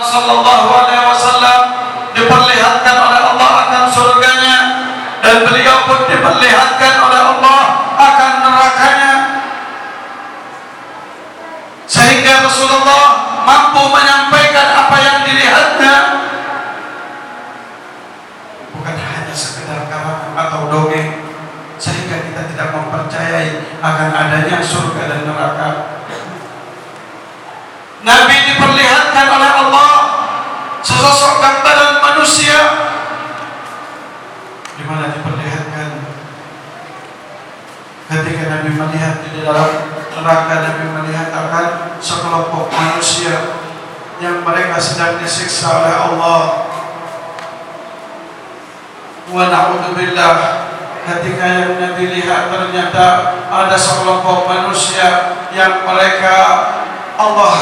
Sallallahu Alaihi Wasallam diperlihatkan oleh Allah akan surganya, dan beliau pun diperlihatkan oleh Allah akan nerakanya, sehingga Rasulullah mampu menyampaikan apa yang dilihatnya, bukan hanya sekedar karangan atau dongeng, sehingga kita tidak mempercayai akan adanya surga dan neraka. Nabi diperlihatkan oleh Allah sesosok gambaran manusia, di mana diperlihatkan ketika Nabi melihat di dalam neraka, Nabi melihat akan sekelompok manusia yang mereka sedang disiksa oleh Allah. Wa na'udzubillah, ketika yang Nabi lihat ternyata ada sekelompok manusia yang mereka Allah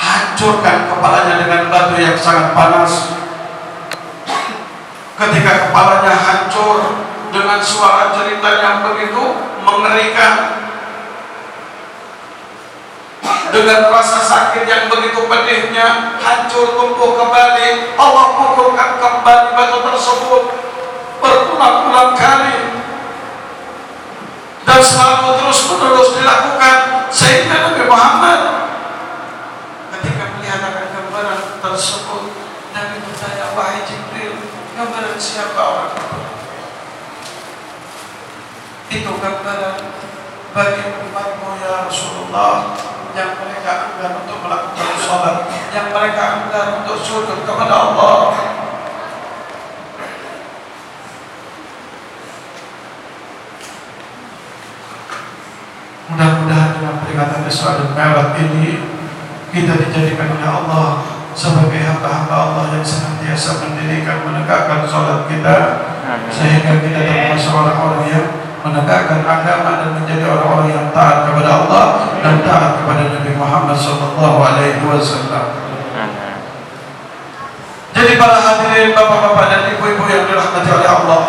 hancurkan kepalanya dengan batu yang sangat panas. Ketika kepalanya hancur dengan suara cerita yang begitu mengerikan, dengan rasa sakit yang begitu pedihnya, hancur tumbuh kembali, Allah pukulkan kembali batu tersebut berulang-ulang kali, dan selalu terus-menerus dilakukan, sehingga Nabi Muhammad ketika melihat akan gambaran tersebut, Nabi bertanya, wahai Jibril, gambaran siapa orang itu? Itu gambaran bagi umatmu ya Rasulullah, yang mereka enggan untuk melakukan sholat, yang mereka enggan untuk sujud kepada Allah. Mudah-mudahan dengan peringatan Isra dan Mi'raj ini kita dijadikan oleh Allah sebagai hamba-hamba Allah yang senantiasa mendirikan, menegakkan sholat kita, sehingga kita termasuk orang-orang yang menegakkan agama dan menjadi orang-orang yang taat kepada Allah dan taat kepada Nabi Muhammad Sallallahu Alaihi Wasallam. Jadi para hadirin, bapak-bapak dan ibu-ibu yang dirahmati oleh Allah,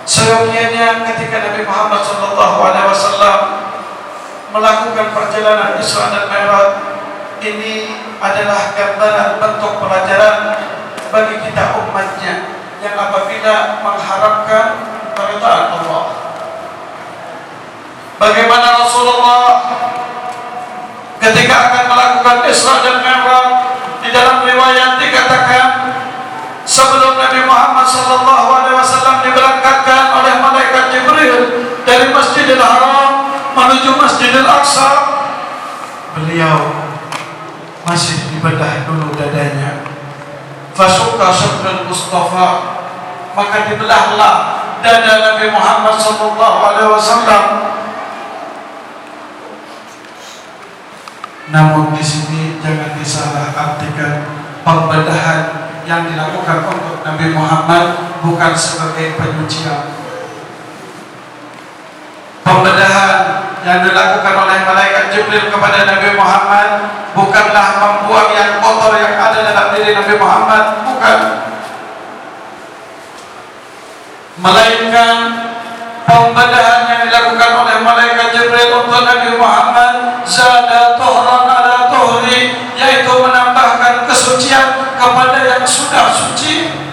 seyogianya ketika Nabi Muhammad Sallallahu Alaihi Wasallam melakukan perjalanan Isra dan Mi'raj ini adalah gambaran bentuk pelajaran bagi kita umatnya yang apabila mengharapkan keridhaan Allah. Bagaimana Rasulullah ketika akan melakukan Isra dan Mi'raj, di dalam riwayat dikatakan sebelum Nabi Muhammad Sallallahu Alaihi Wasallam diberangkatkan oleh malaikat Jibril dari Masjidil Haram menuju Masjidil Aqsa, beliau masih dibedah dulu dadanya. Fasuka syadrul Mustafa, maka dibelahlah dada Nabi Muhammad Sallallahu Alaihi Wasallam. Namun di sini jangan disalah artikan pembedahan yang dilakukan untuk Nabi Muhammad bukan sebagai penyucian. Pembedahan yang dilakukan oleh malaikat Jibril kepada Nabi Muhammad bukanlah membuang yang kotor yang ada dalam diri Nabi Muhammad, bukan, melainkan pembedahan yang dilakukan oleh malaikat Jibril untuk Nabi Muhammad zada tuhran ala tuhri, yaitu menambahkan kesucian kepada yang sudah suci.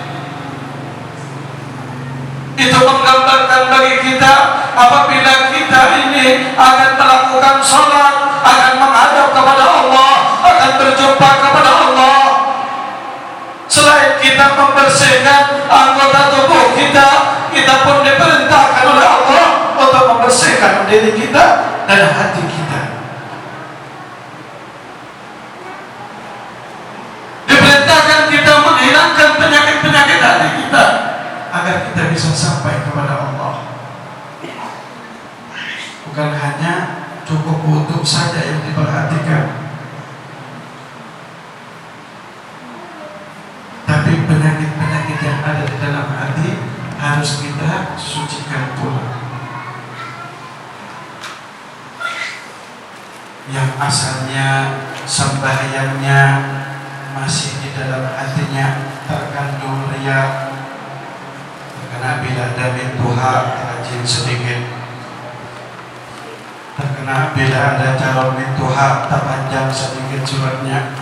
Itu menggambarkan bagi kita apabila kita ini akan melakukan sholat, akan menghadap kepada Allah, akan berjumpa kepada Allah, selain kita membersihkan anggota tubuh kita, kita pun diperintahkan oleh Allah untuk membersihkan diri kita dan hati kita. Diperintahkan kita menghilangkan penyakit-penyakit hati kita agar kita bisa sampai kepada Allah. Bukan hanya cukup wudu saja yang diperhatikan, tapi penyakit-penyakit yang ada di dalam hati harus kita sucikan pula. Yang asalnya sembahyangnya masih di dalam hatinya terkandung riya, terkena bila ada duha rajin sedikit, terkena bila ada calon duha terpanjang sedikit suratnya,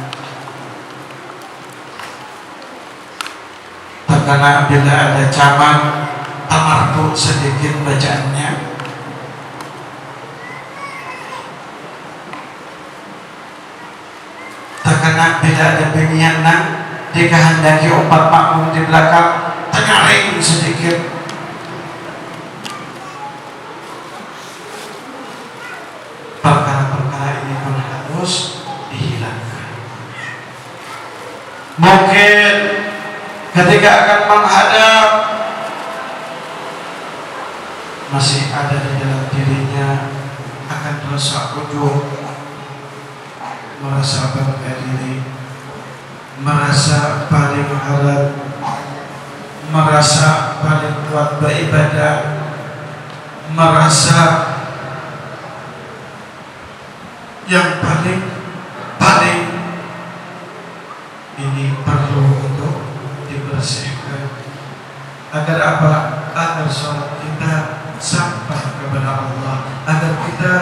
terkena bila ada camat tamartu sedikit bacaannya. Terkena bila ada biniana dikehendaki umat makmum di belakang tengaring sedikit. Perkara-perkara ini pun harus dihilangkan. Mungkin ketika akan menghadap masih ada di dalam dirinya akan rasa ujub, merasa bangga diri, merasa paling halal, merasa paling kuat beribadah, merasa yang paling ini perlu untuk dibersihkan. Agar apa? Agar sholat kita sampai kepada Allah, agar kita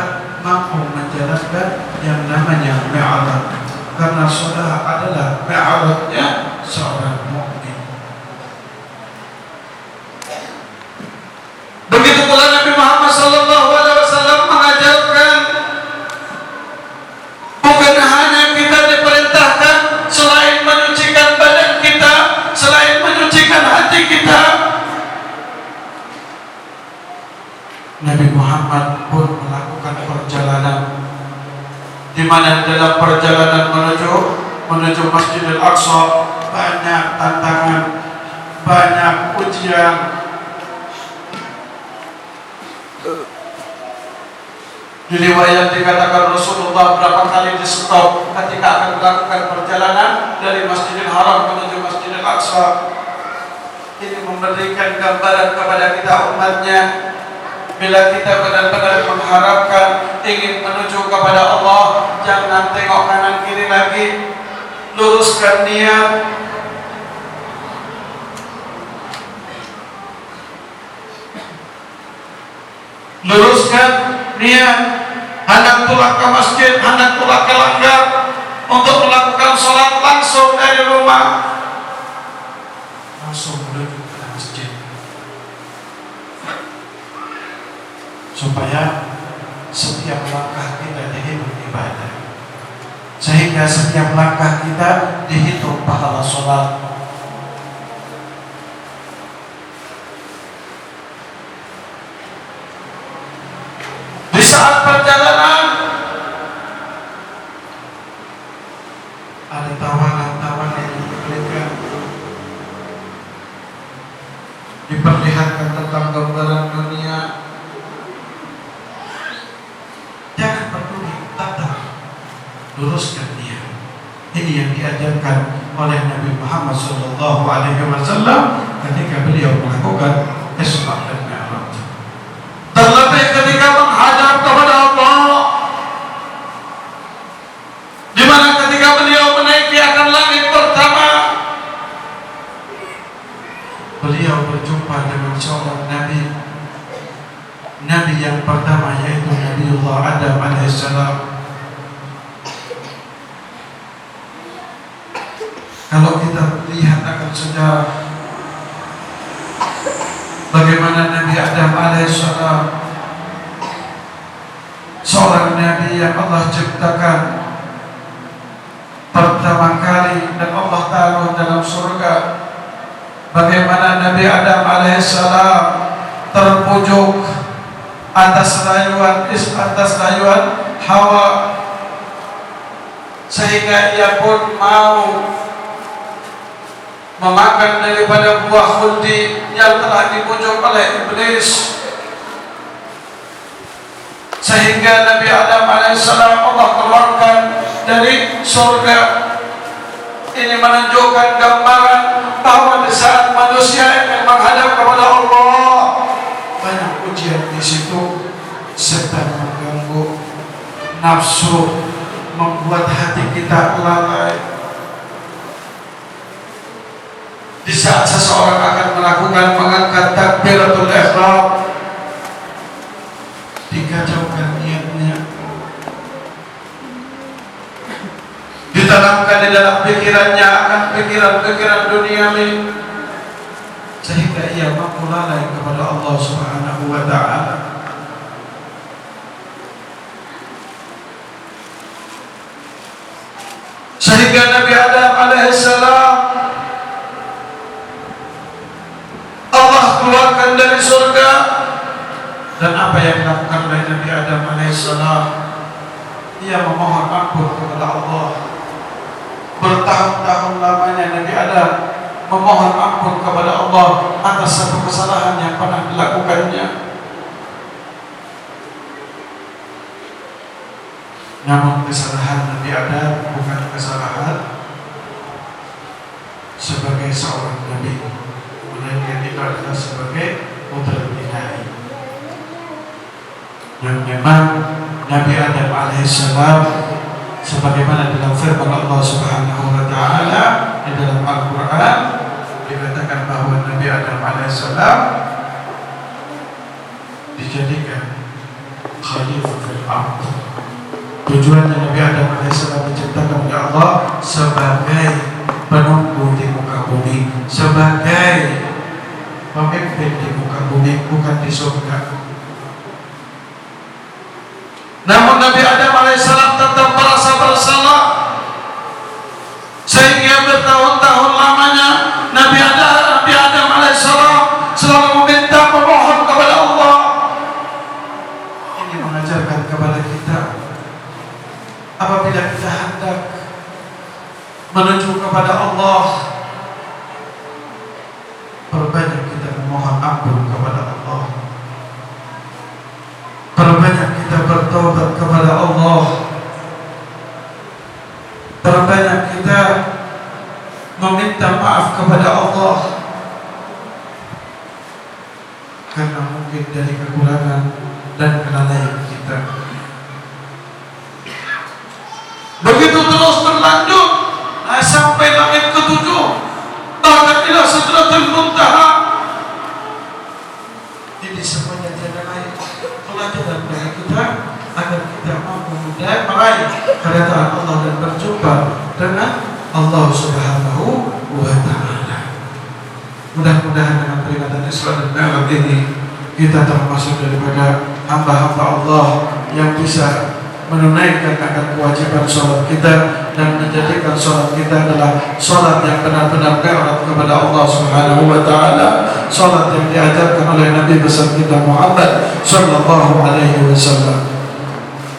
mampu menjalankan yang namanya mi'raj. Karena sholat adalah mi'rajnya seorang mukmin. Begitu pula Nabi Muhammad SAW mengajarkan bukan hanya kita diperintahkan selain menyucikan badan kita, selain menyucikan hati kita, Nabi Muhammad pun melakukan perjalanan di mana dalam perjalanan menuju Masjidil Aqsa banyak tantangan, banyak ujian. Di riwayat dikatakan Rasulullah berapa kali di stop ketika akan melakukan perjalanan dari Masjidil Haram menuju Masjidil Aqsa. Ini memberikan gambaran kepada kita umatnya, bila kita benar-benar mengharapkan ingin menuju kepada Allah, jangan tengok kanan kiri lagi, luruskan niat. Luruskan niat, hendak pulang ke masjid, hendak pulang ke langgar untuk melakukan sholat langsung dari rumah, langsung menuju ke masjid, supaya setiap langkah kita dihitung ibadah, sehingga setiap langkah kita dihitung pahala sholat. Di saat perjalanan ada tawanan-tawanan yang diberikan, diperlihatkan tentang gambaran dunia. Jangan peduli, tetap luruskan niat. Ini yang diajarkan oleh Nabi Muhammad SAW ketika beliau melakukan Isra dan Mi'raj. Terlebih ketika menghadap kepada Allah, di mana ketika beliau menaiki akan langit pertama, beliau berjumpa dengan seorang Nabi yang pertama, yaitu Nabiullah Adam alaihissalam. Kalau kita lihat akan sejarah bagaimana Nabi Adam alaihissalam, seorang Nabi yang Allah ciptakan pertama kali dan Allah taruh dalam surga. Bagaimana Nabi Adam alaihissalam terpojok atas layuan Hawa, sehingga ia pun mau memakan daripada buah khuldi yang telah dibujuk oleh iblis, sehingga Nabi Adam alaihissalam Allah keluarkan dari surga. Ini menunjukkan gambaran bahwa di saat manusia ingin menghadap kepada Allah, banyak ujian di situ. Setan mengganggu, nafsu membuat hati kita lalai. Di saat seseorang akan mengangkat takbiratul ihram, dikacaukan niatnya, ditanamkan di dalam pikirannya akan pikiran-pikiran duniawi, sehingga ia mampu lalai kepada Allah Subhanahu wa ta'ala. Sehingga Nabi Adam alaihissalam Allah keluarkan dari surga, dan apa yang dilakukan oleh Nabi Adam alaihissalam? Ia memohon ampun kepada Allah. Bertahun-tahun lamanya Nabi Adam memohon ampun kepada Allah atas satu kesalahan yang pernah dilakukannya. Namun kesalahan Nabi Adam bukan kesalahan sebagai seorang Nabi, melainkan itu adalah sebagai putra ilahi. Yang memang Nabi Adam alaihissalam, sebagaimana dalam firman Allah Subhanahu wa ta'ala di dalam Al-Quran, dikatakan bahwa Nabi Adam alaihissalam dijadikan khalifah fil ardh. Tujuannya Nabi Adam alaihissalam diciptakan oleh Allah sebagai penunggu di muka bumi, sebagai pemimpin di muka bumi, bukan di surga. Namun Nabi Adam alaihissalam tetap merasa bersalah, sehingga bertahun-tahun lamanya Nabi Adam alaihissalam selalu meminta, memohon kepada Allah. Ini mengajarkan kepada kita, apabila kita hendak menuju kepada Allah, perbanyak kita memohon ampun kepada Allah, perbanyak kita bertaubat kepada Allah, perbanyak kita meminta maaf kepada Allah, karena mungkin dari kekurangan dan kelalaian kita. Begitu terus berlanjut sampai langit ketujuh, bahkan ila sidratul muntaha. Ini semuanya tiada lain pelajaran bagi kita agar kita mampu meraih keridhaan Allah dan berjumpa dengan Allah Subhanahu wa ta'ala. Mudah-mudahan dengan peringatan Isra dan Mi'raj ini kita termasuk daripada hamba-hamba Allah yang bisa menunaikan akan kewajiban sholat kita dan menjadikan sholat kita adalah sholat yang benar-benar mi'raj kepada Allah Subhanahu wa ta'ala, sholat yang diajarkan oleh Nabi besar kita Muhammad sallallahu alaihi wasallam.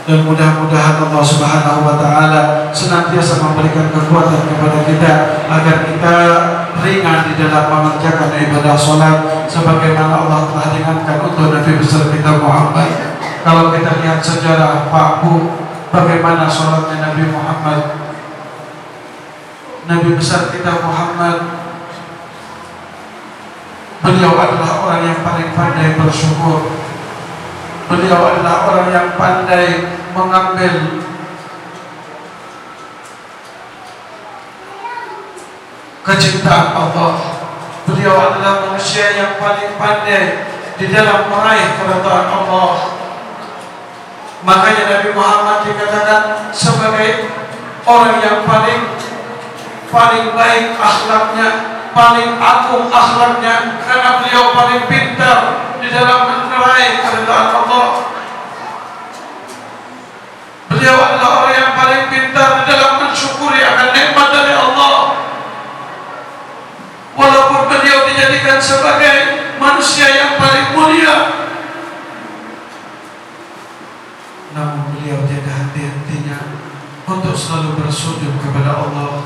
Dan mudah-mudahan Allah Subhanahu wa ta'ala senantiasa memberikan kekuatan kepada kita agar kita ringan di dalam mengerjakan ibadah sholat sebagaimana Allah telah ringankan untuk Nabi besar kita Muhammad. Kalau kita lihat sejarah Pak Bu, bagaimana sholatnya Nabi Muhammad, Nabi besar kita Muhammad, beliau adalah orang yang paling pandai bersyukur. Beliau adalah orang yang pandai mengambil kecintaan Allah. Beliau adalah manusia yang paling pandai di dalam meraih keridhaan Allah. Makanya Nabi Muhammad dikatakan sebagai orang yang paling baik akhlaknya, paling agung akhlaknya, karena beliau paling pintar di dalam meraih keridhaan Allah. Beliau adalah orang yang paling pintar di dalam mensyukuri akan nikmat dari Allah. Walaupun beliau dijadikan sebagai manusia yang paling mulia, namun beliau tiada henti-hentinya untuk selalu bersujud kepada Allah.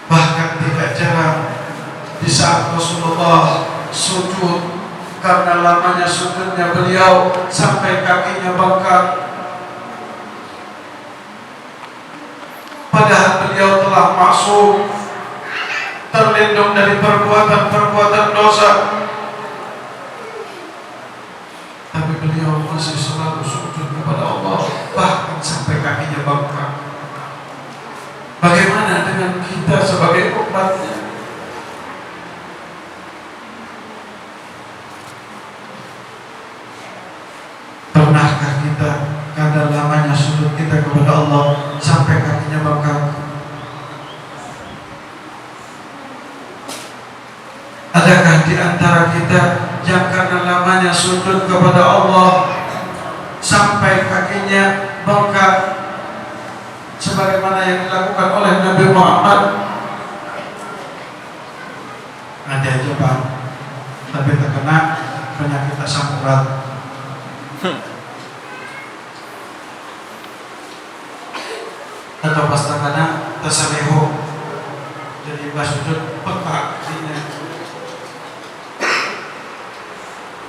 Bahkan tidak jarang di saat Rasulullah sujud, karena lamanya sujudnya beliau sampai kakinya bengkak, padahal beliau telah maksum, terlindung dari perbuatan-perbuatan dosa, tapi beliau masih selalu sujud kepada Allah, bahkan sampai kakinya bengkak. Bagaimana dengan kita sebagai umatnya? Pernahkah kita kadar lamanya sujud kita kepada Allah sampai kakinya bengkak? di antara kita yang karena lamanya sujud kepada Allah sampai kakinya bengkak sebagaimana yang dilakukan oleh Nabi Muhammad? Ada aja Pak, tapi terkena penyakit asam urat. Atau pas terkena tasamihu, jadi pas sujud bengkak kakinya.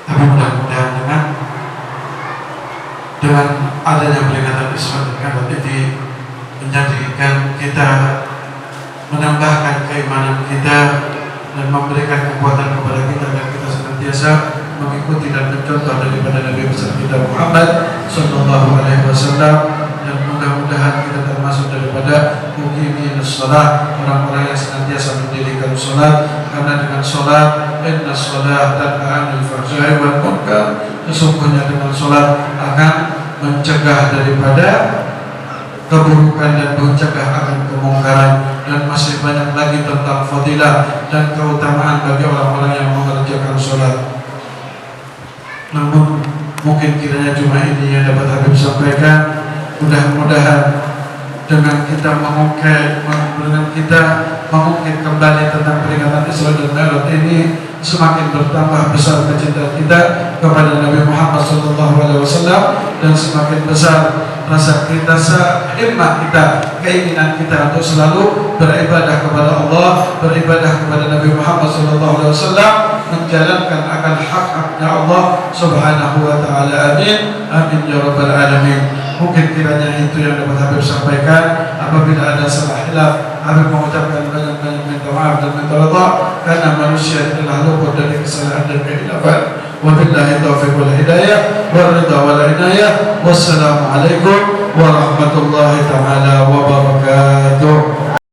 Tapi mudah-mudahan dengan adanya peringatan Isra dan Mi'raj ini menjadikan kita, menambahkan keimanan kita dan memberikan kekuatan kepada kita agar kita senantiasa mengikuti dan mencontoh daripada Nabi besar kita Muhammad sallallahu alaihi wasallam, dan mudah-mudahan kita termasuk daripada muqimin shalah, orang-orang yang senantiasa mendirikan salat, karena dengan salat inna shalah tanha 'anil fahsya'i wal munkar, sesungguhnya dengan salat akan mencegah daripada keburukan dan mencegah akan kemungkaran. Dan masih banyak lagi tentang fadilah dan keutamaan bagi orang-orang yang mengerjakan sholat. Namun mungkin kiranya cuma ini yang dapat Habib sampaikan. Mudah-mudahan dengan kita mengungkit kembali tentang peringatan Isra dan Mi'raj ini, semakin bertambah besar kecintaan kita kepada Nabi Muhammad SAW, dan semakin besar rasa kita, himmah kita, keinginan kita untuk selalu beribadah kepada Allah, beribadah kepada Nabi Muhammad SAW, menjalankan akan hak-haknya Allah Subhanahu wa Ta'ala. Amin, amin ya rabbal alamin. Mungkin kiranya itu yang dapat Habib sampaikan. Apabila ada salah hilaf, Habib mengucapkan banyak-banyak minta maaf dan minta rida, karena manusia telah luput dari kesalahan dan kehilafan. Wabillahi taufiq wal hidayah wal ridha wal inayah. Wassalamualaikum warahmatullahi taala wabarakatuh.